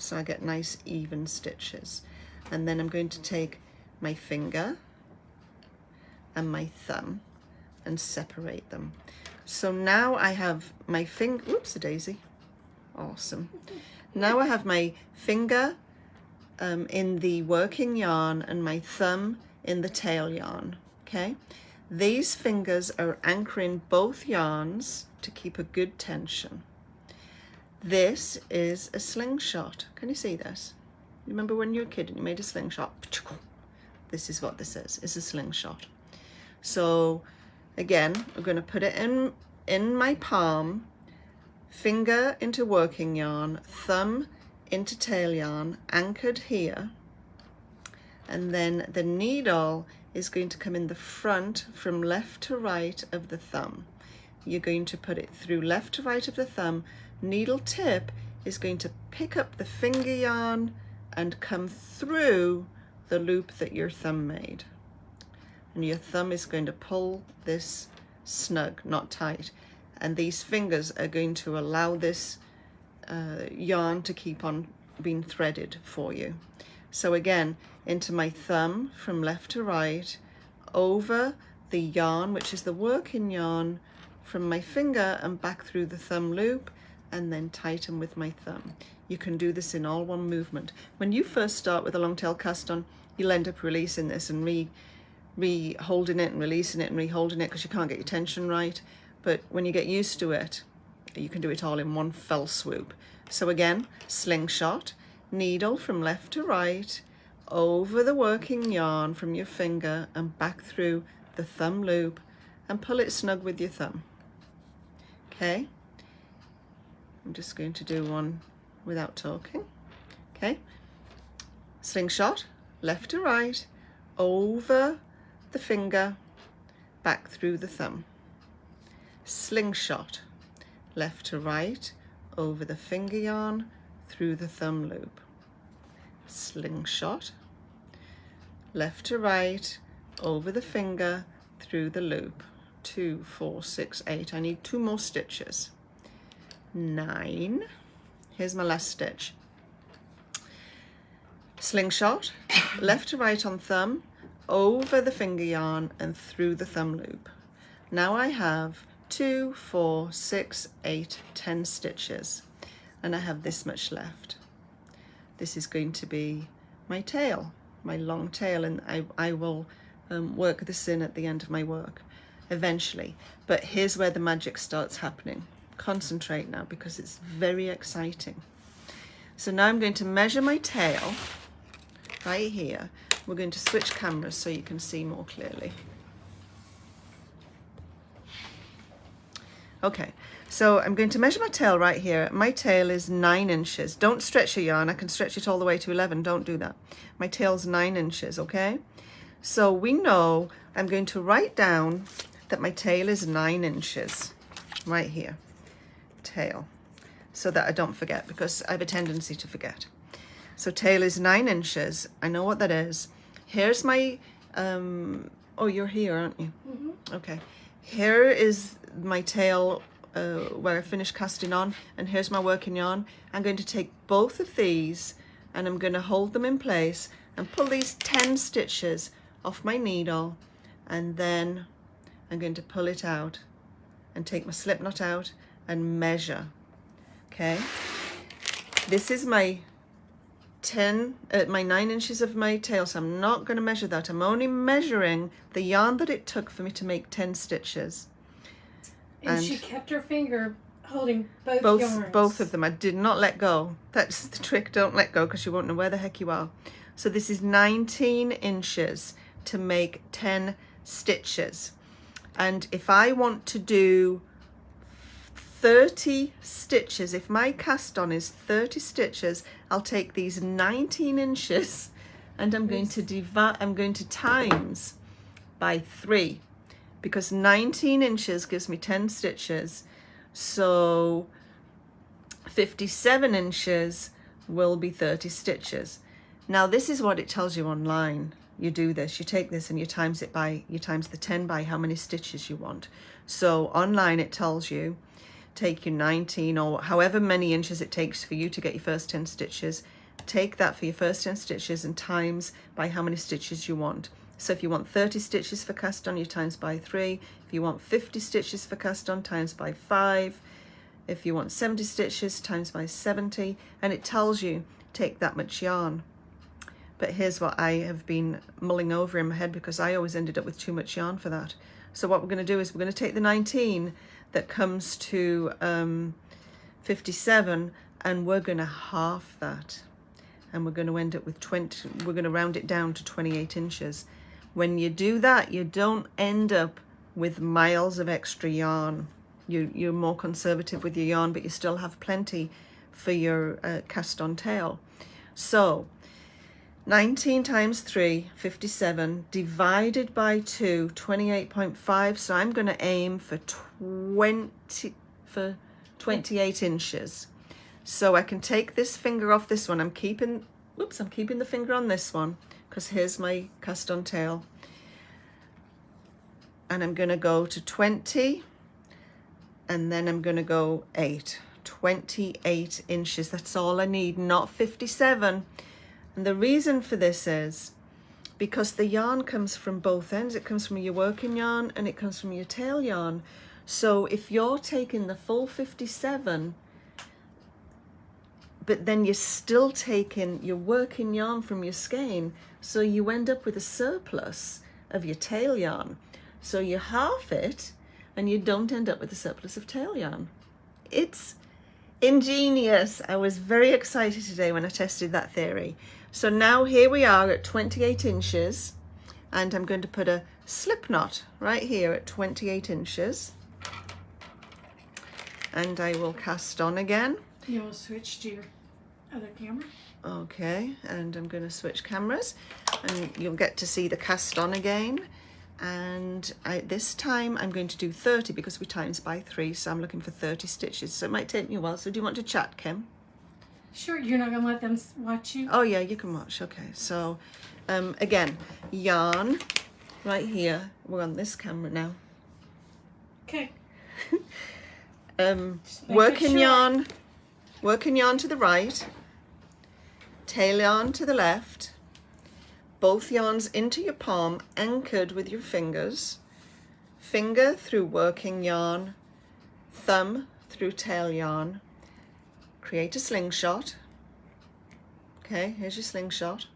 so I get nice even stitches. And then I'm going to take my finger and my thumb and separate them. So now I have my finger, whoops a daisy, awesome. Now I have my finger in the working yarn and my thumb in the tail yarn, okay? These fingers are anchoring both yarns to keep a good tension. This is a slingshot. Can you see this? You remember when you were a kid and you made a slingshot? This is what this is. It's a slingshot. So again, we're going to put it in my palm, finger into working yarn, thumb into tail yarn, anchored here, and then the needle is going to come in the front from left to right of the thumb. You're going to put it through left to right of the thumb. Needle tip is going to pick up the finger yarn and come through the loop that your thumb made. And your thumb is going to pull this snug, not tight. And these fingers are going to allow this yarn to keep on being threaded for you. So again, into my thumb from left to right, over the yarn, which is the working yarn, from my finger and back through the thumb loop, and then tighten with my thumb. You can do this in all one movement. When you first start with a long tail cast on, you'll end up releasing this and re-holding it and releasing it and re-holding it because you can't get your tension right. But when you get used to it, you can do it all in one fell swoop. So again, slingshot, needle from left to right, over the working yarn from your finger and back through the thumb loop, and pull it snug with your thumb. Okay, I'm just going to do one without talking. Okay, slingshot, left to right, over the finger, back through the thumb. Slingshot, left to right, over the finger yarn, through the thumb loop. Slingshot, left to right, over the finger, through the loop. 2, 4, 6, 8. I need 2 more stitches. 9. Here's my last stitch. Slingshot, left to right on thumb, over the finger yarn and through the thumb loop. Now I have 2, 4, 6, 8, 10 stitches, and I have this much left. This is going to be my tail, my long tail, and I will work this in at the end of my work eventually. But here's where the magic starts happening. Concentrate now because it's very exciting. So now I'm going to measure my tail right here. We're going to switch cameras so you can see more clearly. Okay, so I'm going to measure my tail right here. My tail is 9 inches. Don't stretch your yarn. I can stretch it all the way to 11. Don't do that. My tail's 9 inches, okay? So we know I'm going to write down that my tail is 9 inches right here. Tail, so that I don't forget, because I have a tendency to forget. So tail is 9 inches. I know what that is. Here's my, oh, you're here, aren't you? Mm-hmm. Okay. Here is my tail where I finished casting on, and here's my working yarn. I'm going to take both of these and I'm going to hold them in place and pull these 10 stitches off my needle, and then I'm going to pull it out and take my slip knot out and measure. Okay, this is my 9 inches of my tail, so I'm not going to measure that. I'm only measuring the yarn that it took for me to make 10 stitches. And she kept her finger holding both yarns. Both of them. I did not let go. That's the trick. Don't let go, because you won't know where the heck you are. So this is 19 inches to make 10 stitches. And if I want to do 30 stitches, if my cast on is 30 stitches, I'll take these 19 inches and I'm going to times by 3, because 19 inches gives me 10 stitches. So 57 inches will be 30 stitches. Now this is what it tells you online. You do this, you take this and you times the 10 by how many stitches you want. So online it tells you take your 19 or however many inches it takes for you to get your first 10 stitches. Take that for your first 10 stitches and times by how many stitches you want. So if you want 30 stitches for cast on, you times by 3. If you want 50 stitches for cast on, times by 5. If you want 70 stitches, times by 70. And it tells you, take that much yarn. But here's what I have been mulling over in my head, because I always ended up with too much yarn for that. So what we're going to do is we're going to take the 19 that comes to 57, and we're going to half that. And we're going to end up with 20, we're going to round it down to 28 inches. When you do that, you don't end up with miles of extra yarn. You're more conservative with your yarn, but you still have plenty for your cast on tail. So 19 times 3, 57, divided by 2, 28.5. So I'm going to aim for 28 inches. So I can take this finger off this one. I'm keeping the finger on this one, because here's my cast on tail. And I'm going to go to 20, and then I'm going to go 8. 28 inches. That's all I need, not 57. And the reason for this is because the yarn comes from both ends. It comes from your working yarn and it comes from your tail yarn. So if you're taking the full 57, but then you're still taking your working yarn from your skein, so you end up with a surplus of your tail yarn. So you half it and you don't end up with a surplus of tail yarn. It's ingenious. I was very excited today when I tested that theory. So now here we are at 28 inches, and I'm going to put a slip knot right here at 28 inches. And I will cast on again. You will switch to your other camera. Okay, and I'm going to switch cameras, and you'll get to see the cast on again. And this time I'm going to do 30 because we times by 3, so I'm looking for 30 stitches. So it might take me a while. So do you want to chat, Kim? Sure, you're not going to let them watch you? Oh yeah, you can watch. Okay, so again, yarn right here. We're on this camera now. Okay. Working yarn to the right, tail yarn to the left, both yarns into your palm, anchored with your fingers, finger through working yarn, thumb through tail yarn, create a slingshot. Okay, here's your slingshot.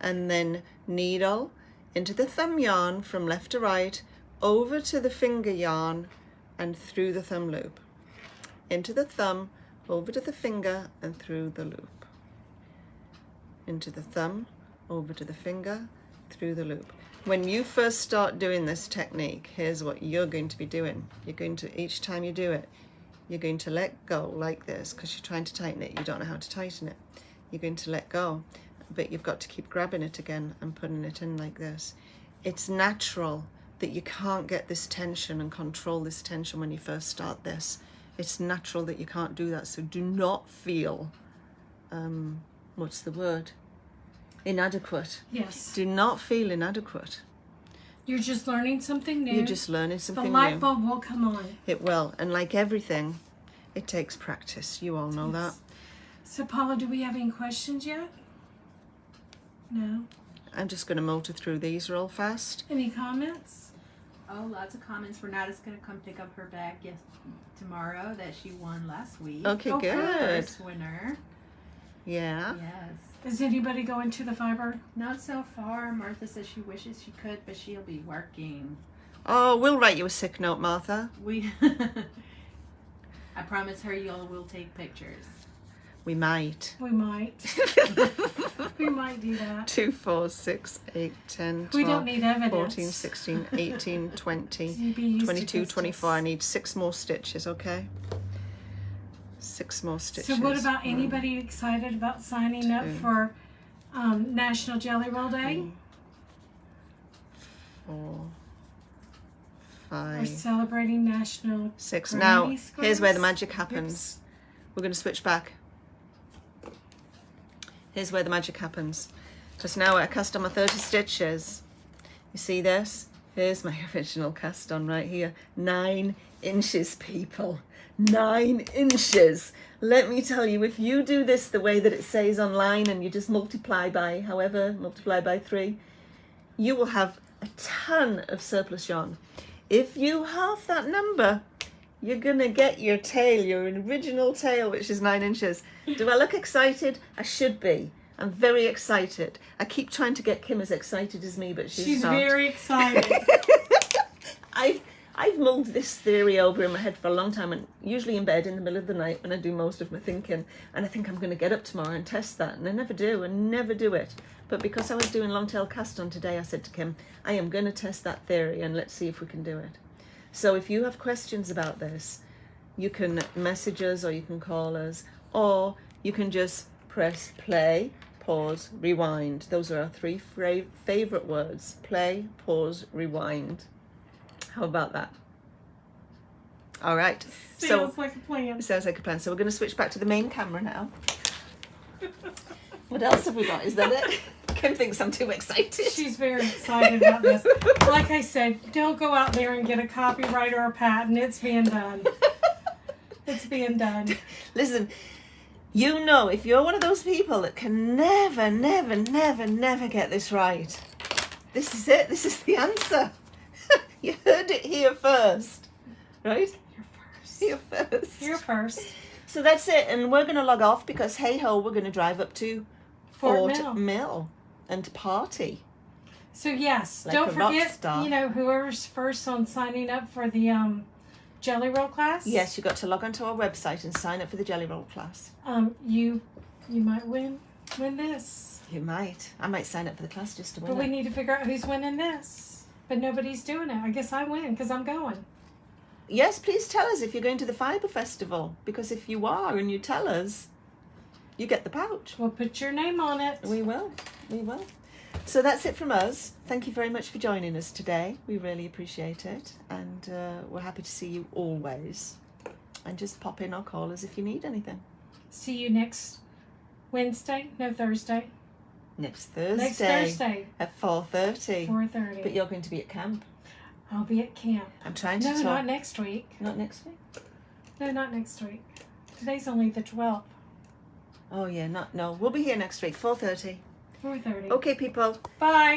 And then needle into the thumb yarn from left to right, over to the finger yarn and through the thumb loop. Into the thumb, over to the finger and through the loop. Into the thumb, over to the finger, through the loop. When you first start doing this technique, here's what you're going to be doing. You're going to, each time you do it, you're going to let go like this, because you're trying to tighten it. You don't know how to tighten it. You're going to let go, but you've got to keep grabbing it again and putting it in like this. It's natural that you can't get this tension and control this tension when you first start this. It's natural that you can't do that. So do not feel, what's the word? Inadequate. Yes. Do not feel inadequate. You're just learning something new. You're just learning something new. The light bulb will come on. It will. And like everything, it takes practice. You all know that. So Paula, do we have any questions yet? No. I'm just going to motor through these real fast. Any comments? Oh, lots of comments. Renata's going to come pick up her bag tomorrow that she won last week. Okay, good. First winner. Yeah. Yes. Is anybody going to the fiber? Not so far. Martha says she wishes she could, but she'll be working. Oh, we'll write you a sick note, Martha. I promise her we'll take pictures. We might. We might. We might do that. 2, 4, 6, 8, 10, 12, We don't need evidence. 14, 16, 18, 20, You'd be used to 22, distance. 24. I need 6 more stitches, okay? 6 more stitches. So what about anybody excited about signing up 2, for National Jelly Roll Day? 4, We're 5, celebrating National 6. Granny Now, here's Squares. where the magic happens. We're going to switch back. Here's where the magic happens. Because now I cast on my 30 stitches. You see this? Here's my original cast on right here. 9 inches, people. 9 inches. Let me tell you, if you do this the way that it says online and you just multiply by 3, you will have a ton of surplus yarn. If you halve that number, you're gonna get your tail, your original tail, which is 9 inches. Do I look excited? I should be. I'm very excited. I keep trying to get Kim as excited as me, but she's not. Very excited. I've mulled this theory over in my head for a long time, and usually in bed in the middle of the night when I do most of my thinking, and I think I'm going to get up tomorrow and test that, and I never do it. But because I was doing Longtail cast on today, I said to Kim, I am going to test that theory and let's see if we can do it. So if you have questions about this, you can message us or you can call us, or you can just press play, pause, rewind. Those are our 3 favorite words: play, pause, rewind. How about that? All right. Sounds like a plan. Sounds like a plan. So we're going to switch back to the main camera now. What else have we got? Is that it? Kim thinks I'm too excited. She's very excited about this. Like I said, don't go out there and get a copyright or a patent. It's being done. It's being done. Listen, you know, if you're one of those people that can never get this right, this is it. This is the answer. You heard it here first, right? Here first. Here first. So that's it, and we're going to log off because, hey-ho, we're going to drive up to Fort Mill and party. So, yes, Like don't a rock forget, star. you know, whoever's first on signing up for the Jelly Roll class. Yes, you've got to log onto our website and sign up for the Jelly Roll class. You might win this. You might. I might sign up for the class just to win But we it. need to figure out who's winning this. But nobody's doing it. I guess I win because I'm going. Yes, please tell us if you're going to the Fibre Festival, because if you are and you tell us, you get the pouch. We'll put your name on it. We will. So that's it from us. Thank you very much for joining us today. We really appreciate it, and we're happy to see you always. And just pop in or call us if you need anything. See you next Wednesday. No, Thursday. Next Thursday. Next Thursday. At 4:30. 4:30. But you're going to be at camp. I'll be at camp. I'm trying to No, talk. not next week. Not next week? No, not next week. Today's only the 12th. Oh yeah, no. We'll be here next week, 4:30. 4:30. Okay, people. Bye.